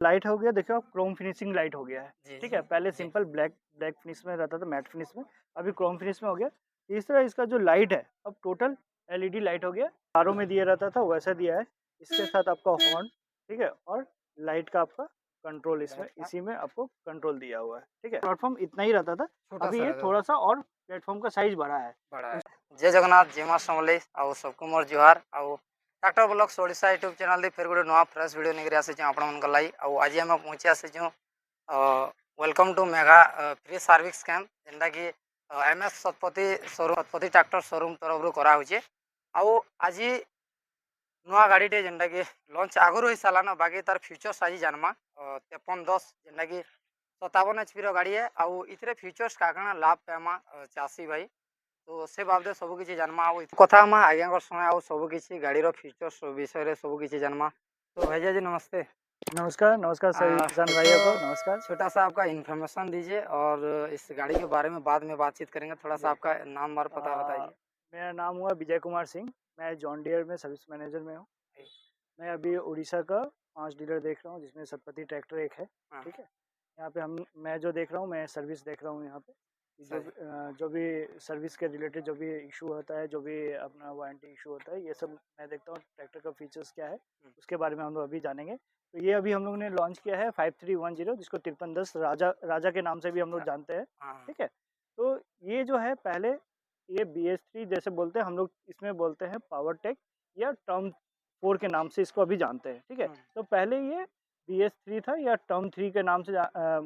Light हो गया, देखो आप क्रोम फिनिशिंग लाइट हो गया है। जी, ठीक जी, है, पहले जी। सिंपल ब्लैक ब्लैक फिनिश में रहता था, मैट फिनिश में, अभी क्रोम फिनिश में हो गया। तीसरा इसका जो लाइट है अब टोटल एलईडी लाइट हो गया, कारों में दिया रहता था वैसा दिया है। इसके साथ आपका हॉर्न, ठीक है, और लाइट का आपका कंट्रोल, इसमें लाइट का इसी में आपको कंट्रोल दिया हुआ है। ठीक है, प्लेटफॉर्म इतना ही रहता था, अभी छोटा-सा ये रहता था, थोड़ा सा और प्लेटफॉर्म का साइज बढ़ा है। बड़ा है। जय जगन्नाथ, जय मां समलेई ଆଉ सबको मोर जुहार। ଆଉ tractor blogs Odisha YouTube channel दे फिर गोटे नुआ फ्रेश वीडियो नेकरी आसीछे आपण मनका लाई। ଆଉ ଆଜି ଆମେ ପହଞ୍ଚି ଆସିଛୁ welcome to mega free service camp जेनटा कि MS Satapathy showroom Satapathy tractor showroom तरफ करा होचे। ଆଉ ଆଜି नुआ गाड़ीटे जेनटा कि लॉन्च आगु हो सारान, बाकी तार फ्यूचर्स आज जानमा 5310 जेनटा कि 57 एचपी रो गाड़ी है। आउ इथरे फ्यूचर्स का काना लाभ पामा चासी भाई, तो से बाबदे सब किसी जानमा आउ कथा हम आज्ञा समय आउ सब किसी गाड़ी रो फीचर्स विषय रे सब किसी जानमा। तो भैया जी नमस्ते। नमस्कार, नमस्कार सभी किसान भाइयों को तो नमस्कार। छोटा सा आपका इन्फॉर्मेशन दीजिए और इस गाड़ी के बारे में बाद में बातचीत करेंगे। थोड़ा सा जी। आपका नाम और पता बताइए। मेरा नाम हुआ विजय कुमार सिंह, मैं जॉन डियर में सर्विस मैनेजर में हूँ। मैं अभी उड़ीसा का 5 डीलर देख रहा हूँ, जिसमें सतपथी ट्रैक्टर एक है। हाँ, ठीक है, यहाँ पे मैं जो देख रहा हूँ, मैं सर्विस देख रहा हूँ यहाँ पे। सही। जो भी सर्विस के रिलेटेड जो भी इशू होता है, जो भी अपना वारंटी इशू होता है, ये सब मैं देखता हूँ। ट्रैक्टर का फीचर्स क्या है उसके बारे में हम लोग अभी जानेंगे। तो ये अभी हम लोग ने लॉन्च किया है 5310, जिसको 5310 राजा राजा के नाम से भी हम लोग जानते हैं। हाँ, ठीक है, तो ये जो है पहले ये BS3 जैसे बोलते हैं हम लोग, इसमें बोलते हैं पावर टेक या टर्म 4 के नाम से इसको अभी जानते हैं। ठीक है, तो पहले ये BS3 था या टर्म 3 के नाम से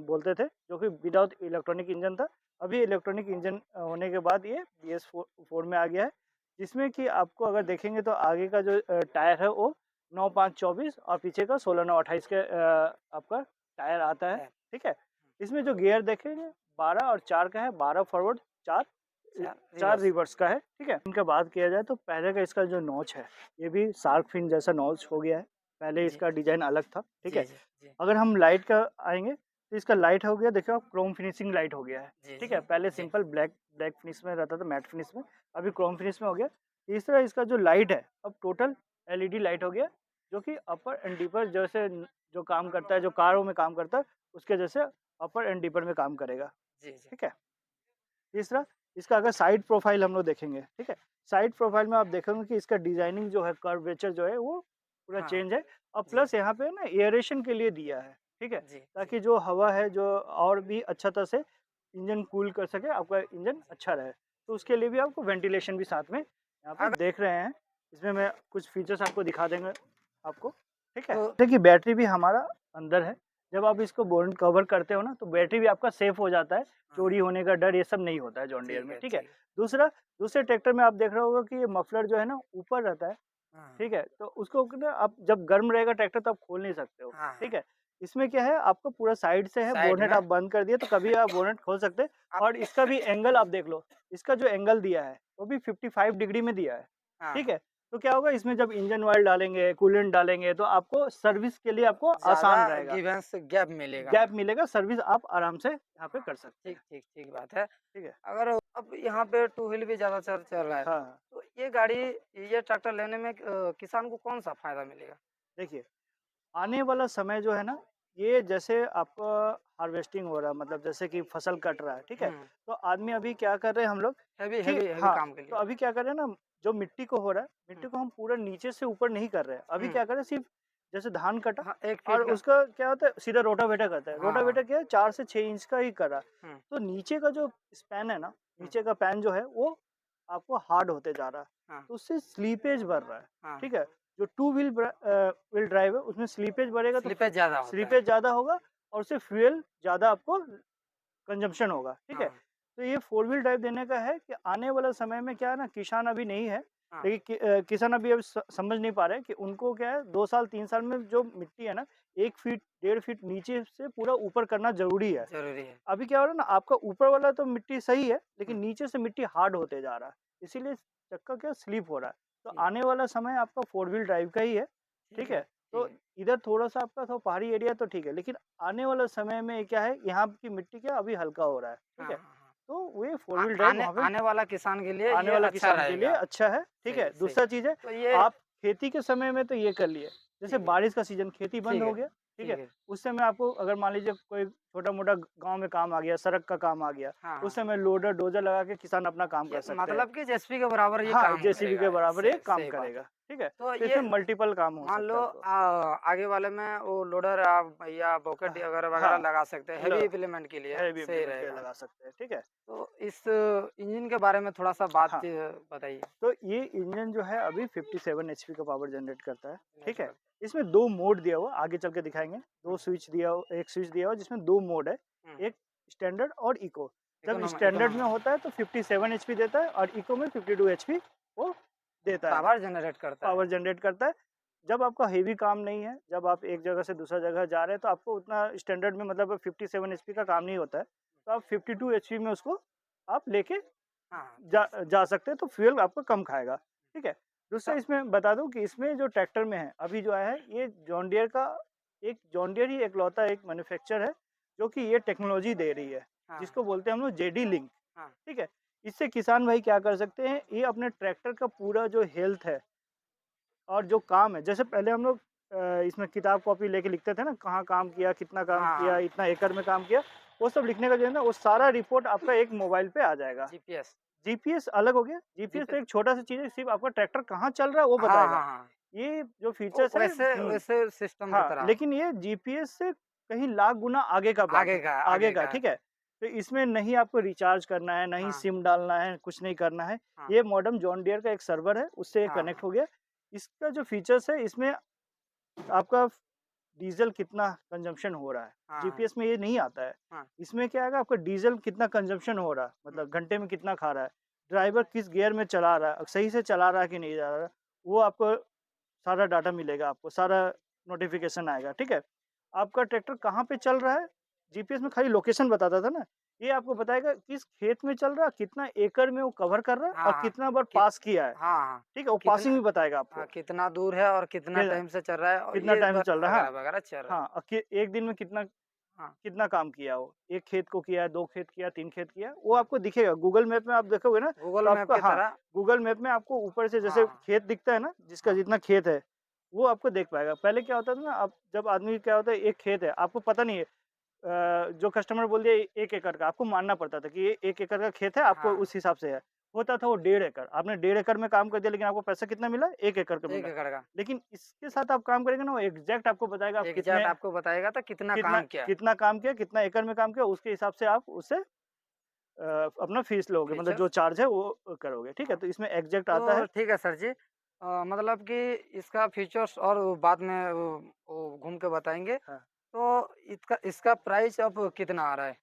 बोलते थे, जो कि विदाउट इलेक्ट्रॉनिक इंजन था। अभी इलेक्ट्रॉनिक इंजन होने के बाद ये BS4 में आ गया है, जिसमें कि आपको अगर देखेंगे तो आगे का जो टायर है वो 9-5-24 और पीछे का 16-9-28 के आपका टायर आता है। ठीक है, इसमें जो गियर देखेंगे 12 और 4 का है, 12 फॉरवर्ड, 4 4 रिवर्स। रिवर्स का है। ठीक है, इनका बात किया जाए तो पहले का इसका जो नॉच है ये भी शार्क फिन जैसा नॉच हो गया है, पहले जी, इसका डिजाइन अलग था। ठीक जी, है, जी, जी, अगर हम लाइट का आएंगे तो इसका लाइट हो गया, देखो आप क्रोम फिनिशिंग लाइट हो गया है। जी, ठीक जी, है, पहले जी। सिंपल ब्लैक ब्लैक फिनिश में रहता था, मैट फिनिश में, अभी क्रोम फिनिश में हो गया। तीसरा इसका जो लाइट है अब टोटल एलईडी लाइट हो गया, जो कि अपर एंड डीपर जैसे जो काम करता है, जो कारों में काम करता है उसके जैसे अपर एंड डीपर में काम करेगा। जी, जी। ठीक है, तीसरा इसका अगर साइड प्रोफाइल हम लोग देखेंगे, ठीक है, साइड प्रोफाइल में आप देखेंगे कि इसका डिजाइनिंग जो है, कर्वेचर जो है वो पूरा हाँ, चेंज है। और जी, प्लस यहाँ पे ना एयरेशन के लिए दिया है। ठीक है, जी, जी, ताकि जो हवा है जो और भी अच्छा तरह से इंजन कूल कर सके, आपका इंजन अच्छा रहे, तो उसके लिए भी आपको वेंटिलेशन भी साथ में यहाँ पे अगर देख रहे हैं। इसमें मैं कुछ फीचर्स आपको दिखा देंगे आपको। ठीक है, तो जैसे कि बैटरी भी हमारा अंदर है, जब आप इसको बोनट कवर करते हो ना तो बैटरी भी आपका सेफ हो जाता है, हाँ, चोरी होने का डर ये सब नहीं होता है जॉन डियर ठीक में। है, ठीक है, ठीक है। दूसरा दूसरे ट्रैक्टर में आप देख रहे होगा कि ये मफलर जो है ना ऊपर रहता है। हाँ, ठीक है, तो उसको ना आप जब गर्म रहेगा ट्रैक्टर तो आप खोल नहीं सकते हो। हाँ, हाँ। ठीक है, इसमें क्या है, आपको पूरा साइड से है, साइड बोनेट में आप बंद कर दिए तो कभी आप बोनेट खोल सकते हैं। आप और इसका भी एंगल आप देख लो, इसका जो एंगल दिया है वो भी 55 डिग्री में दिया है। हाँ, ठीक है, तो क्या होगा, इसमें जब इंजन ऑयल डालेंगे, कूलेंट डालेंगे, तो आपको सर्विस के लिए आपको ज़्यादा आसान रहेगा, गिवेंस गैप मिलेगा। गैप मिलेगा, सर्विस आप आराम से यहाँ पे हाँ, कर सकते ठीक, हैं। ठीक, ठीक बात है। ठीक है, अगर अब यहाँ पे टू व्हील भी ज़्यादा चल चल रहा है, हाँ, तो ये गाड़ी ये ट्रैक्टर लेने में किसान को कौन-सा फ़ायदा मिलेगा? देखिए आने वाला समय जो है ना, ये जैसे आपका हार्वेस्टिंग हो रहा है, मतलब जैसे कि फसल कट रहा है। ठीक है, हुँ, तो आदमी अभी क्या कर रहे हैं हम लोग हेवी कि हेवी हेवी हाँ, काम के तो लिए। अभी क्या कर रहे हैं ना, जो मिट्टी को हो रहा है, हुँ, मिट्टी को हम पूरा नीचे से ऊपर नहीं कर रहे हैं। अभी हुँ, क्या कर रहे हैं, सिर्फ जैसे धान कटा हाँ, 1 और फीट का। उसका क्या होता है, सीधा रोटावेटर करता है। हाँ, रोटावेटर हाँ। क्या है, 4 से 6 इंच का ही कर रहा है। हुँ, तो नीचे का जो स्पैन है ना, हुँ, नीचे का पैन जो है वो आपको हार्ड होते जा रहा है, हाँ, तो उससे स्लीपेज बढ़ रहा है। हाँ। ठीक है, जो टू व्हील व्हील ड्राइव है उसमें स्लीपेज बढ़ेगा, तो स्लीपेज ज़्यादा होता है। स्लीपेज ज़्यादा होगा और उससे फ्यूल ज़्यादा आपको कंजम्पशन होगा। ठीक है, हाँ, तो ये 4 व्हील ड्राइव देने का है कि आने वाला समय में क्या है ना, किसान अभी नहीं है, हाँ, लेकिन किसान अभी समझ नहीं पा रहे कि उनको क्या है, 2 साल 3 साल में जो मिट्टी है ना, 1 फीट 1.5 फीट नीचे से पूरा ऊपर करना ज़रूरी है। ज़रूरी है। अभी क्या हो रहा है ना, आपका ऊपर वाला तो मिट्टी सही है, हुँ, लेकिन नीचे से मिट्टी हार्ड होते जा रहा है, इसीलिए चक्का क्या स्लिप हो रहा है। तो ठीक, आने वाला समय आपका 4 व्हील ड्राइव का ही है। ठीक ठीक है, है, ठीक तो है। इधर थोड़ा-सा आपका तो पहाड़ी एरिया तो ठीक है, लेकिन आने वाला समय में क्या है, यहाँ की मिट्टी क्या अभी हल्का हो रहा है। ठीक हाँ, है, हाँ, हाँ। तो ये 4 व्हील ड्राइव आने वहाँ पे आने वाला किसान के लिए आने ये वाला अच्छा किसान के लिए रहेगा। अच्छा है। ठीक है, सही, सही। दूसरा चीज़ है, तो ये आप खेती के समय में तो ये कर लिए, जैसे ठीक है, बारिश का सीज़न खेती बंद ठीक हो है। गया, ठीक ठीक है। है। उस समय आपको अगर मान लीजिए कोई छोटा-मोटा गाँव में काम आ गया, सड़क का काम आ गया, हाँ, उस हाँ। समय लोडर, डोज़र लगा के किसान अपना काम ये कर सकते हैं। मतलब कि जेसीबी के बराबर ये हाँ, काम जेसीबी करेगा। के बराबर ये काम सही बात करेगा, है। ठीक है? तो तो ये इसमें मल्टीपल काम हो मान सकता लो है आपको। आगे वाले में वो लोडर आप या बकेट वगैरह वगैरह हाँ, लगा सकते हैं, हेवी ल इम्प्लीमेंट के लिए हैवी सही इम्प्लीमेंट के लिए रहेगा। लगा सकते हैं, ठीक है? तो इस इंजन के बारे में थोड़ा-सा बात हाँ, बताइए। तो ये इंजन जो है अभी 57 एचपी का पावर जनरेट करता है, ठीक जनरेट है? करता इसमें 2 मोड दिया हुआ, आगे चल के दिखाएँगे। 2 हुँ, स्विच दिया हो 1 स्विच दिया हुआ जिसमें 2 मोड है, हुँ। एक स्टैंडर्ड और इको। जब स्टैंडर्ड में इकोनॉमी होता है तो 57 एचपी देता है और इको में 52 एचपी वो देता है, पावर जनरेट करता है। पावर जनरेट करता है। जब आपका हेवी काम नहीं है, जब आप एक जगह से दूसरा जगह जा रहे हैं तो आपको उतना स्टैंडर्ड में मतलब 57 एचपी का काम नहीं होता है, तो आप 52 एचपी में उसको आप लेके हाँ, जा ठीक है। जा सकते हैं, तो फ्यूल आपका कम खाएगा, ठीक है। दूसरा तो इसमें बता दूँ कि इसमें जो ट्रैक्टर में है, अभी जो आया है, ये जॉन डियर का एक जॉन डियर ही इकलौता एक मैन्युफैक्चर है, जो कि ये टेक्नोलॉजी दे रही है, हाँ, जिसको बोलते हैं हम लोग जेडी लिंक, हाँ, ठीक है। इससे किसान भाई क्या कर सकते हैं, ये अपने ट्रैक्टर का पूरा जो हेल्थ है और जो काम है, जैसे पहले हम लोग इसमें किताब कॉपी लेके लिखते थे ना, कहाँ काम किया, कितना काम हाँ, किया, हाँ, इतना एकड़ में काम किया, वो सब लिखने का जो है ना, वो सारा रिपोर्ट आपका एक मोबाइल पे आ जाएगा। जीपीएस जीपीएस अलग हो गया, जीपीएस तो जीपीएस एक छोटा-सा चीज़ है, सिर्फ़ आपका ट्रैक्टर कहाँ चल रहा है वो हाँ, बताएगा। हाँ, हाँ। ये जो ओ फीचर्स है वैसे वैसे सिस्टम की हाँ, तरह लेकिन ये जीपीएस से कहीं लाख गुना आगे का बात है, आगे आगे का, का है। ठीक है? तो इसमें नहीं आपको रिचार्ज करना है, नहीं हाँ, सिम डालना है, कुछ नहीं करना है। हाँ, ये मॉडेम जॉन डियर का एक सर्वर है, उससे ये हाँ, कनेक्ट हाँ, हो गया। इसका जो फीचर्स है, इसमें आपका डीज़ल कितना कंज़म्पशन हो रहा है, हाँ, हाँ, जीपीएस में ये नहीं आता है। हाँ, इसमें क्या आएगा आपका डीज़ल कितना कंज़म्पशन हो रहा है, हुँ, मतलब घंटे में कितना खा रहा है, ड्राइवर किस गियर में चला रहा है, सही से चला रहा है कि नहीं जा रहा है, वो आपको सारा डाटा मिलेगा आपको, सारा नोटिफ़िकेशन आएगा, ठीक है? आपका ट्रैक्टर कहाँ पे चल रहा है, जीपीएस में खाली लोकेशन बताता था ना, ये आपको बताएगा किस खेत में चल रहा है, कितना एकड़ में वो कवर कर रहा है हाँ, और हाँ, कितना बार कित पास किया है, हाँ, हाँ, ठीक है? वो पासिंग कितना भी बताएगा हाँ, आपको, कितना दूर है और कितना कि टाइम से चल रहा है और कितना ये टाइम से चल रहा है, हाँ। वगैरह-वगैरह चल रहा है। हाँ, कि एक दिन में कितना हाँ, कितना काम किया वो, 1 खेत को किया, 2 खेत किया, 3 खेत किया, वो हाँ, आपको दिखेगा। गूगल मैप में आप देखोगे ना, गूगल तो मैप आपका की हाँ, तरह गूगल मैप में आपको ऊपर से जैसे हाँ, खेत दिखता है ना, जिसका हाँ, जितना खेत है, वो आपको देख पाएगा। पहले क्या होता था ना, अब जब आदमी क्या होता है, 1 खेत है, आपको पता नहीं है जो कस्टमर बोल दिया 1 एकड़ का, आपको मानना पड़ता था कि ये 1 एकड़ का खेत है, आपको हाँ, उस हिसाब से है। होता था वो 1.5 एकड़, आपने 1.5 एकड़ में काम कर दिया, लेकिन आपको पैसा कितना मिला? 1 एकड़ का 1 मिला। एकड़ का। लेकिन इसके साथ आप काम करेंगे ना, वो एग्ज़ैक्ट आपको बताएगा आप एग्ज़ैक्ट आपको बताएगा तो कितना कितना काम किया, कितना काम किया, कितना एकड़ में काम किया, उसके हिसाब से आप उससे अपना फीस लोगे, मतलब जो फीचर्स चार्ज है वो करोगे, ठीक है? हाँ, तो इसमें एग्ज़ैक्ट आता तो है। ठीक है सर जी। मतलब कि इसका फीचर्स और वो बाद में वो घूम के बताएँगे। हाँ, तो इसका इसका प्राइस अब कितना आ रहा है?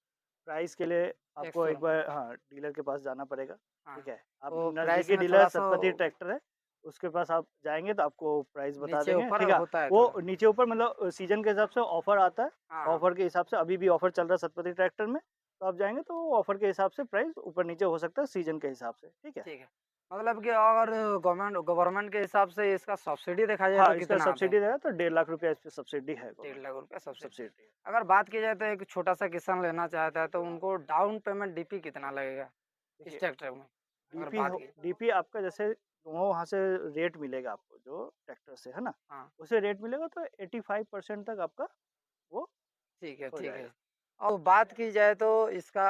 प्राइस के लिए आपको एक 100 बार हाँ, डीलर के पास जाना पड़ेगा, हाँ, ठीक है? आप तो प्राइस नज़दीकी में डीलर थोड़ा-सा सतपति ट्रैक्टर है, उसके पास आप जाएँगे तो आपको प्राइस बता देंगे, नीचे-ऊपर ठीक है? होता है थोड़ा। वो नीचे-ऊपर मतलब सीज़न के हिसाब से ऑफ़र आता है, हाँ, हाँ, ऑफ़र के हिसाब से अभी भी ऑफ़र चल रहा है सतपति ट्रैक्टर में, तो आप जाएँगे तो वो ऑफ़र के हिसाब से प्राइस ऊपर-नीचे हो सकता है सीज़न के हिसाब से, ठीक है? ठीक है। मतलब कि अगर गवर्नमेंट के हिसाब से इसका सब्सिडी देखा जाए तो हाँ, इसका कितना आता है? सब्सिडी रहेगा तो 1.5 लाख रुपया इस पे सब्सिडी है डेढ़ गवर्नमेंट लाख की, रुपया सब्सिडी। सब्सिडी है। अगर बात की जाए तो एक छोटा-सा किसान लेना चाहता है तो उनको डाउन पेमेंट डीपी कितना लगेगा इस देखिए ट्रैक्टर में? अगर बात की डीपी आपका जैसे वो वहाँ से रेट मिलेगा आपको जो ट्रैक्टर से, है ना? हाँ, उसे रेट मिलेगा तो 85% तक आपका वो हो ठीक है। जाएगा। और बात की जाए तो इसका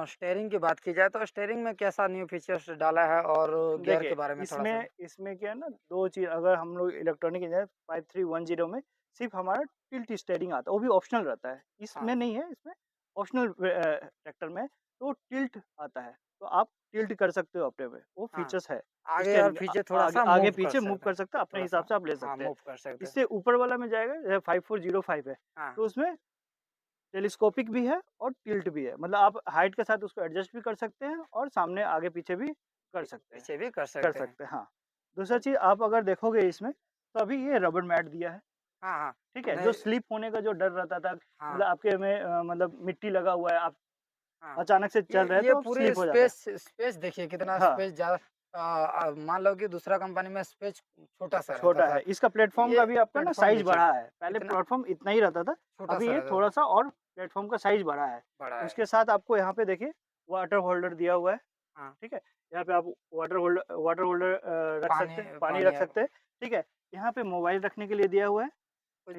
स्टीयरिंग की बात की जाए तो स्टीयरिंग में कैसा न्यू फीचर्स डाला है और गियर के देखिए, बारे में थोड़ा-सा? इसमें क्या है ना 2 चीज़ अगर हम लोग इलेक्ट्रॉनिक इंजीनियर 5310 में सिर्फ़ हमारा टिल्ट स्टीयरिंग आता है, वो भी ऑप्शनल रहता है। इसमें हाँ, नहीं है, इसमें ऑप्शनल ट्रैक्टर में तो टिल्ट आता है, तो आप टिल्ट कर सकते हो अपने में, वो हाँ। फीचर्स है। आगे और स्टीयरिंग पीछे आगे थोड़ा-सा मूव कर आगे-पीछे मूव सकते कर हैं, सकते हो, अपने हिसाब थोड़ा-सा से आप ले हाँ, सकते हैं। मूव कर सकते हैं। इससे ऊपर वाला में जाएगा जैसे 5405 है, हाँ, तो उसमें टेलीस्कोपिक भी है और टिल्ट भी है। मतलब आप हाइट के साथ उसको एडजस्ट भी कर सकते हैं और सामने आगे-पीछे भी कर सकते हैं। पीछे भी कर कर सकते हैं। सकते हैं, हाँ। दूसरा चीज़ आप अगर देखोगे इसमें, तो अभी ये रबर मैट दिया है, हाँ, हाँ। ठीक है? जो नहीं स्लिप होने का जो डर रहता था, हाँ, मतलब आपके में मतलब मिट्टी लगा हुआ है, आप हाँ। अचानक से चल रहे हैं ये तो पूरी स्लिप हो जाता है। स्पेस देखिए कितना हाँ, स्पेस ज़्यादा मान लो कि दूसरा कंपनी में स्पेस छोटा-सा रहता छोटा था। है। इसका प्लेटफ़ॉर्म ये का भी आपका ना प्लेटफ़ॉर्म साइज़ देखिए, बढ़ा है। पहले कितना प्लेटफ़ॉर्म इतना ही रहता था, अभी छोटा-सा ये रहता था, थोड़ा-सा और प्लेटफ़ॉर्म का साइज़ बढ़ा है। बड़ा है। उसके साथ आपको यहाँ पे देखिए वाटर होल्डर दिया हुआ है, हाँ, ठीक है? यहाँ पे आप वाटर होल्डर रख पानी सकते हैं, पानी पानी रख है सकते हैं, ठीक है? यहाँ पे मोबाइल रखने के लिए दिया हुआ है, कुछ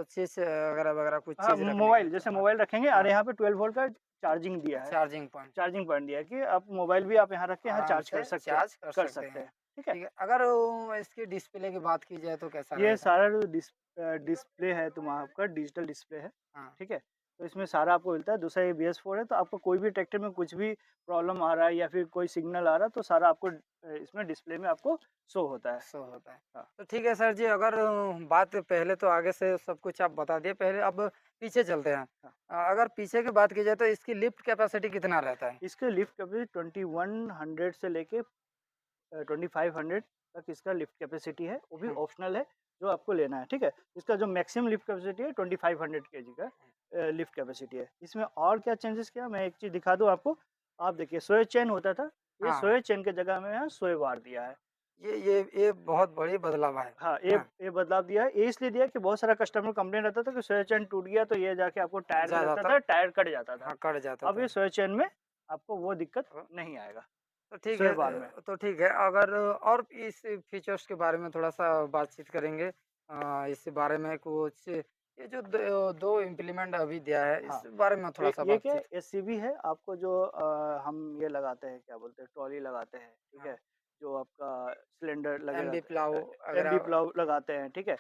चीज़ वगैरह कुछ हाँ, चीज़ रखने के मोबाइल लिए जैसे हाँ, मोबाइल रखेंगे और हाँ, यहाँ पे 12 वोल्ट का चार्जिंग दिया है, चार्जिंग पॉइंट चार्जिंग पॉइंट दिया है कि आप मोबाइल भी आप यहाँ रख के यहाँ आराम चार्ज से चार्ज कर कर सकते सकते हैं। हैं, ठीक है? ठीक है, अगर इसकी डिस्प्ले की बात की जाए तो कैसा ये रहेगा? सारा जो डिस्प्ले है तुम्हारा आपका डिजिटल डिस्प्ले है, हाँ, ठीक है? तो इसमें सारा आपको मिलता है। दूसरा ये BS4 है तो आपको कोई भी ट्रैक्टर में कुछ भी प्रॉब्लम आ रहा है या फिर कोई सिग्नल आ रहा है तो सारा आपको इसमें डिस्प्ले में आपको शो होता है। सो होता है। हाँ, तो ठीक है सर जी, अगर बात पहले तो आगे से सब कुछ आप बता दिए, पहले अब पीछे चलते हैं। हाँ। अगर पीछे की बात की जाए तो इसकी लिफ्ट कैपेसिटी कितना रहता है? इसके लिफ्ट कैपेसिटी 2100 से लेके 2500 तक इसका लिफ्ट कैपेसिटी है, वो भी हुँ, ऑप्शनल है, जो आपको लेना है, ठीक है? इसका जो मैक्सिमम लिफ्ट कैपेसिटी है 2500 केजी का लिफ्ट कैपेसिटी है। इसमें और क्या चेंजेस किया मैं एक चीज़ दिखा दूँ आपको। आप देखिए सोए चेन होता था, ये हाँ, सोए चेन के जगह में यहाँ सोए बार दिया है। ये बहुत बड़ी बदलाव है। हाँ, हाँ, ये बदलाव दिया है, ये इसलिए दिया है कि बहुत सारा कस्टमर कंप्लेन रहता था कि सोए चेन टूट गया तो ये जाके आपको टायर में लगता ज़्यादातर था, टायर कट जाता था। हाँ, कट जाता अब था। ये सोए चेन में आपको वो दिक्कत अ, नहीं आएगा, तो ठीक है सोए बार में। तो ठीक है, अगर और इस फीचर्स के बारे में थोड़ा-सा बातचीत करेंगे। इस बारे में कुछ ये जो 2 इम्प्लीमेंट अभी दिया है, हाँ। इस बारे में थोड़ा-सा ये क्या है बातचीत एससीवी है आपको जो हम ये लगाते हैं क्या बोलते हैं ट्रॉली लगाते हैं ठीक है हाँ, जो आपका सिलेंडर लगे एमबी रहते प्लाऊ हैं एमबी वगैरह प्लाव लगाते हैं ठीक है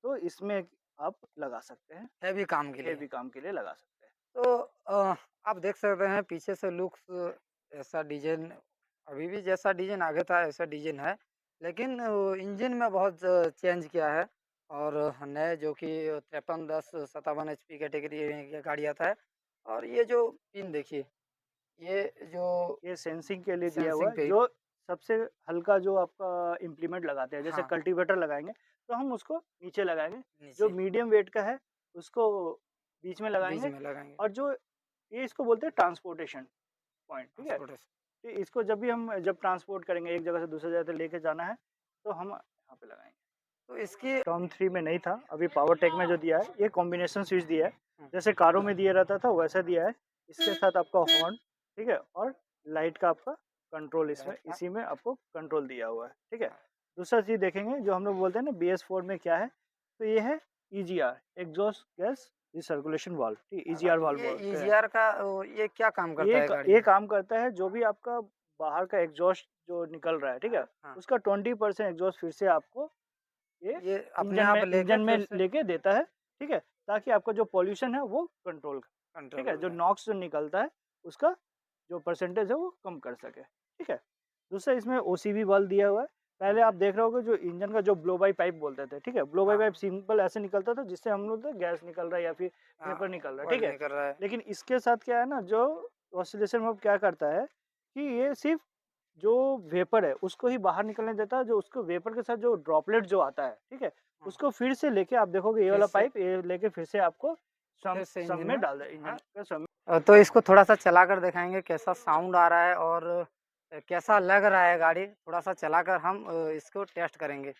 तो इसमें आप लगा सकते हैं हेवी काम के लिए। हेवी काम के लिए लगा सकते हैं तो आप देख सकते हैं पीछे से लुक्स ऐसा डिज़ाइन अभी भी जैसा डिज़ाइन आगे था ऐसा डिज़ाइन है। लेकिन इंजन में बहुत चेंज किया है और नए जो कि 53 10 57 एचपी कैटेगरी की गाड़ी आता है। और ये जो पिन देखिए, ये जो ये सेंसिंग के लिए दिया हुआ सेंसिंग है पे जो सबसे हल्का जो आपका इम्प्लीमेंट लगाते हैं जैसे हाँ, कल्टीवेटर लगाएंगे तो हम उसको नीचे लगाएंगे जो नीचे मीडियम वेट का है उसको बीच में बीच लगाएंगे में लगाएँगे और जो ये इसको बोलते हैं ट्रांसपोर्टेशन पॉइंट ठीक है ट्रांसपोर्टेशन। कि इसको जब भी हम जब ट्रांसपोर्ट करेंगे एक जगह से दूसरी जगह तक लेके जाना है तो हम यहाँ पे लगाएंगे तो इसकी टर्म 3 में नहीं था अभी पावर टेक में जो दिया है ये कॉम्बिनेशन स्विच दिया है हुँ, जैसे कारों में दिया रहता था वैसा दिया है इसके साथ आपका हॉर्न ठीक है और लाइट का आपका कंट्रोल इसमें लाइट का इसी में आपको कंट्रोल दिया हुआ है ठीक है हाँ, दूसरा चीज़ देखेंगे जो हम लोग बोलते हैं ना BS4 में क्या है तो ये है EGR exhaust gas recirculation valve ठीक EGR वाल्व ये बोलते हैं ईजीआर का ये क्या काम करता है गाड़ी ये में? काम करता है जो भी आपका बाहर का एग्जॉस्ट जो निकल रहा है ठीक है हाँ, उसका 20% एग्जॉस्ट फिर से आपको ये ये अपने आप लेके इंजन में फिर से लेके देता है ठीक है ताकि आपका जो पॉल्यूशन है वो कंट्रोल ठीक कंट्रोल है हो जो जाए। नॉक्स जो निकलता है उसका जो परसेंटेज है वो कम कर सके ठीक है दूसरा इसमें OCV वाल्व दिया हुआ है हुँ, पहले आप देख रहे होगे जो इंजन का जो ब्लो बाई पाइप बोलते थे ठीक है ब्लो बाई हाँ, पाइप सिंपल ऐसे निकलता था जिससे हम लोग गैस निकल रहा है या फिर हाँ, वेपर निकल रहा है ठीक ऑयल है निकल रहा है। लेकिन इसके साथ क्या है ना जो ऑसिलेशन मोड क्या करता है कि ये सिर्फ जो वेपर है उसको ही बाहर निकलने देता है जो उसको वेपर के साथ जो ड्रॉपलेट जो आता है ठीक है हाँ, उसको फिर से लेके आप देखोगे ये फिर वाला से पाइप ये लेके फिर से आपको फिर से सम इंजन में में डाल दे हाँ, इंजन का सम तो इसको थोड़ा-सा चलाकर दिखाएँगे कैसा साउंड आ रहा है और कैसा लग रहा है गाड़ी, थोड़ा-सा चलाकर हम इसको टेस्ट करेंगे।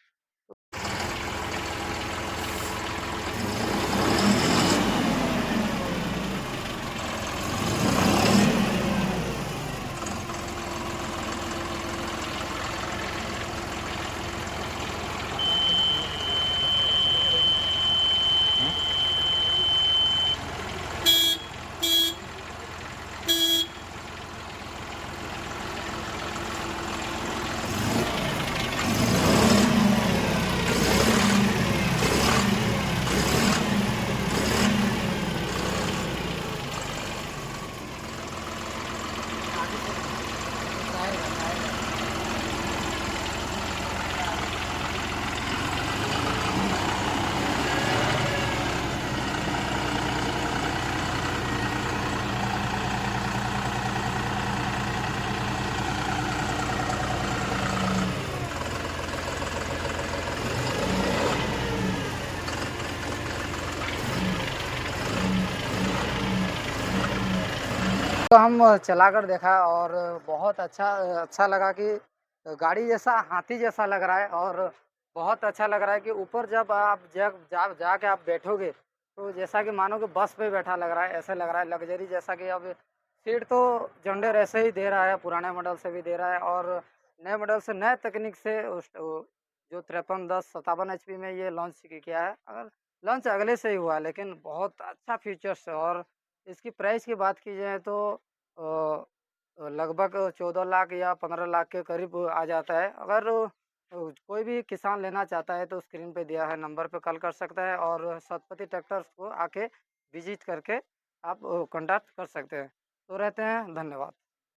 तो हम चलाकर देखा और बहुत अच्छा लगा कि गाड़ी जैसा हाथी जैसा लग रहा है और बहुत अच्छा लग रहा है कि ऊपर जब आप जब जा जाके आप बैठोगे तो जैसा कि मानो कि बस पे बैठा लग रहा है ऐसा लग रहा है लग्जरी जैसा कि अब सीट तो जंडेर ऐसे ही दे रहा है पुराने मॉडल से भी दे रहा है और नए मॉडल से नए तकनीक से जो 5310 57 HP में ये लॉन्च किया है। अगर लॉन्च अगले से ही हुआ है, लेकिन बहुत अच्छा फीचर्स है। और इसकी प्राइस की बात की जाए तो लगभग 14 लाख या 15 लाख के करीब आ जाता है। अगर कोई भी किसान लेना चाहता है तो स्क्रीन पे दिया है नंबर पे कॉल कर सकता है, और सतपति ट्रैक्टर्स को आके विजिट करके आप कॉन्टैक्ट कर सकते हैं। तो रहते हैं, धन्यवाद।